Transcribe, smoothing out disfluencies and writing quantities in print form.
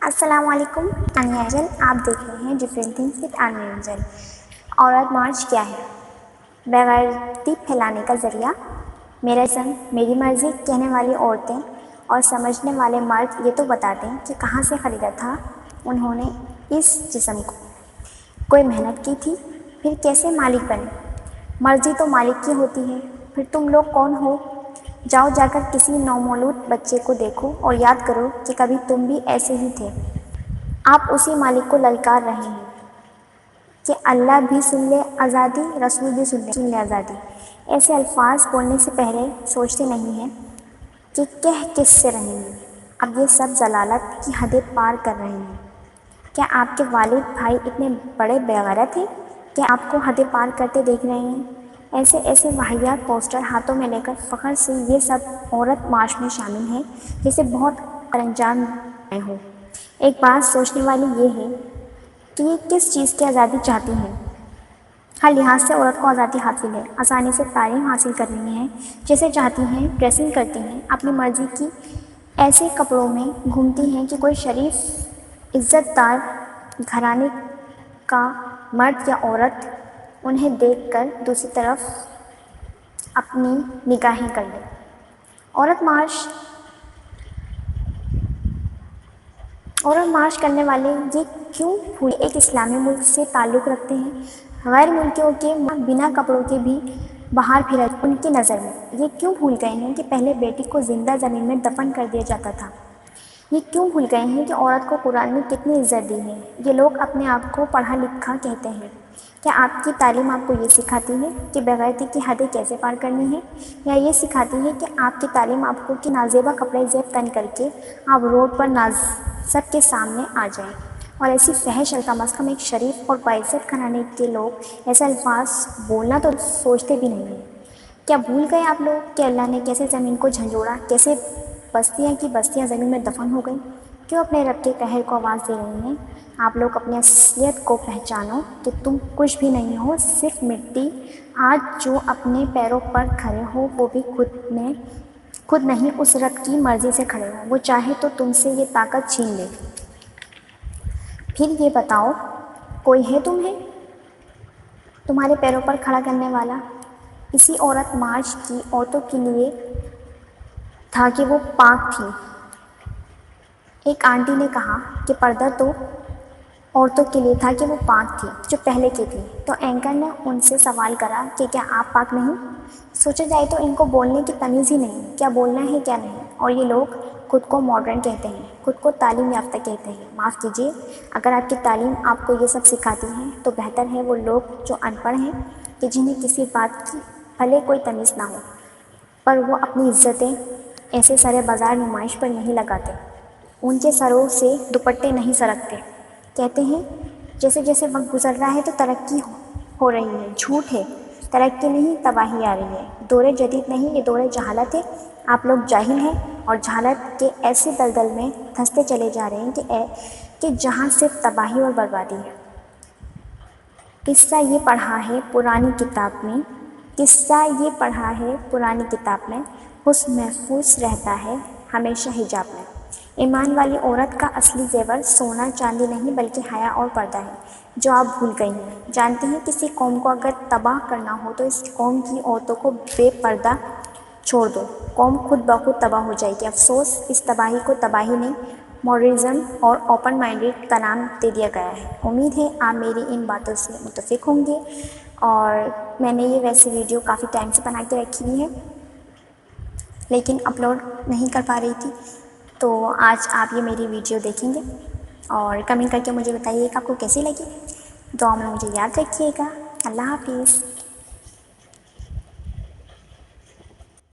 السلام علیکم، انیا انجل آپ دیکھ رہے ہیں ڈفرینٹ تھنگس وتھ انیا انجل۔ عورت مارچ کیا ہے؟ بغیرتی پھیلانے کا ذریعہ۔ میرا جسم میری مرضی کہنے والی عورتیں اور سمجھنے والے مرد یہ تو بتا دیں کہ کہاں سے خریدا تھا انہوں نے اس جسم کو، کوئی محنت کی تھی، پھر کیسے مالک بنے؟ مرضی تو مالک کی ہوتی ہے، پھر تم لوگ کون ہو؟ جاؤ جا کر کسی نومولود بچے کو دیکھو اور یاد کرو کہ کبھی تم بھی ایسے ہی تھے۔ آپ اسی مالک کو للکار رہے ہیں کہ اللہ بھی سن لے آزادی، رسول بھی سن لے آزادی۔ ایسے الفاظ بولنے سے پہلے سوچتے نہیں ہیں کہ کہہ کس سے رہے ہیں۔ اب یہ سب ضلالت کی حدیں پار کر رہے ہیں۔ کیا آپ کے والد بھائی اتنے بڑے بےغیرت ہیں کہ آپ کو حدیں پار کرتے دیکھ رہے ہیں؟ ایسے واہیات پوسٹر ہاتھوں میں لے کر فخر سے یہ سب عورت مارچ میں شامل ہیں جیسے بہت انجام آئے ہوں۔ ایک بات سوچنے والی یہ ہے کہ یہ کس چیز کی آزادی چاہتی ہیں؟ ہر لحاظ سے عورت کو آزادی حاصل ہے، آسانی سے تعلیم حاصل کر رہی ہیں، جیسے چاہتی ہیں ڈریسنگ کرتی ہیں، اپنی مرضی کی ایسے کپڑوں میں گھومتی ہیں کہ کوئی شریف عزت دار گھرانے کا مرد یا عورت انہیں دیکھ کر دوسری طرف اپنی نگاہیں کر لے۔ عورت مارچ کرنے والے یہ کیوں بھول ایک اسلامی ملک سے تعلق رکھتے ہیں؟ غیر ملکیوں کے بنا کپڑوں کے بھی باہر پھرا ان کی نظر میں یہ کیوں بھول گئے ہیں کہ پہلے بیٹی کو زندہ زمین میں دفن کر دیا جاتا تھا؟ یہ کیوں بھول گئے ہیں کہ عورت کو قرآن نے کتنی عزت دی ہے؟ یہ لوگ اپنے آپ کو پڑھا لکھا کہتے ہیں۔ کیا آپ کی تعلیم آپ کو یہ سکھاتی ہے کہ بغیرتی کی حدیں کیسے پار کرنی ہے؟ یا یہ سکھاتی ہے کہ آپ کی تعلیم آپ کو کہ نازیبا کپڑے زیب تن کر کے آپ روڈ پر سب کے سامنے آ جائیں اور ایسی فحش کم از کم ایک شریف اور باعزت گھرانے کے لوگ ایسے الفاظ بولنا تو سوچتے بھی نہیں ہیں؟ کیا بھول گئے آپ لوگ کہ اللہ نے کیسے زمین کو جھنجھوڑا، کیسے بستیاں کی بستیاں زمین میں دفن ہو گئیں؟ کیوں اپنے رب کے قہر کو آواز دے رہے ہیں؟ آپ لوگ اپنی اصلیت کو پہچانو کہ تم کچھ بھی نہیں ہو، صرف مٹی۔ آج جو اپنے پیروں پر کھڑے ہو وہ بھی خود نہیں اس رب کی مرضی سے کھڑے ہو، وہ چاہے تو تم سے یہ طاقت چھین لے۔ پھر یہ بتاؤ کوئی ہے تمہارے پیروں پر کھڑا کرنے والا؟ اسی عورت مارچ کی عورتوں کے لیے تھا کہ وہ پاک تھیں۔ ایک آنٹی نے کہا کہ پردہ تو عورتوں کے لیے تھا کہ وہ پاک تھی جو پہلے کی تھی، تو اینکر نے ان سے سوال کرا کہ کیا آپ پاک نہیں؟ سوچا جائے تو ان کو بولنے کی تمیز ہی نہیں، کیا بولنا ہے کیا نہیں۔ اور یہ لوگ خود کو ماڈرن کہتے ہیں، خود کو تعلیم یافتہ کہتے ہیں۔ معاف کیجیے، اگر آپ کی تعلیم آپ کو یہ سب سکھاتی ہے تو بہتر ہے وہ لوگ جو ان پڑھ ہیں کہ جنہیں کسی بات کی بھلے کوئی تمیز نہ ہو پر وہ اپنی عزتیں ایسے سرے بازار نمائش پر نہیں لگاتے، ان کے سروں سے دوپٹے نہیں سرکتے۔ کہتے ہیں جیسے جیسے وقت گزر رہا ہے تو ترقی ہو رہی ہے۔ جھوٹ ہے، ترقی نہیں تباہی آ رہی ہے۔ دور جدید نہیں، یہ دور جہالت ہے۔ آپ لوگ جاہل ہیں اور جہالت کے ایسے دلدل میں دھنستے چلے جا رہے ہیں کہ جہاں صرف تباہی اور بربادی ہے۔ قصہ یہ پڑھا ہے پرانی کتاب میں، حسن محفوظ رہتا ہے ہمیشہ حجاب میں۔ ایمان والی عورت کا اصلی زیور سونا چاندی نہیں بلکہ حیا اور پردہ ہے، جو آپ بھول گئی ہیں۔ جانتے ہیں کسی قوم کو اگر تباہ کرنا ہو تو اس قوم کی عورتوں کو بے پردہ چھوڑ دو، قوم خود بخود تباہ ہو جائے گی۔ افسوس اس تباہی کو تباہی نہیں، ماڈرنزم اور اوپن مائنڈیڈ کا نام دے دیا گیا ہے۔ امید ہے آپ میری ان باتوں سے متفق ہوں گے، اور میں نے یہ ویسے ویڈیو کافی ٹائم سے بنا کے رکھی ہوئی ہے لیکن اپلوڈ نہیں کر پا رہی تھی، تو آج آپ یہ میری ویڈیو دیکھیں گے اور کمنٹ کر کے مجھے بتائیے کہ آپ کو کیسی لگی۔ دعا میں مجھے یاد رکھیے گا۔ اللہ حافظ۔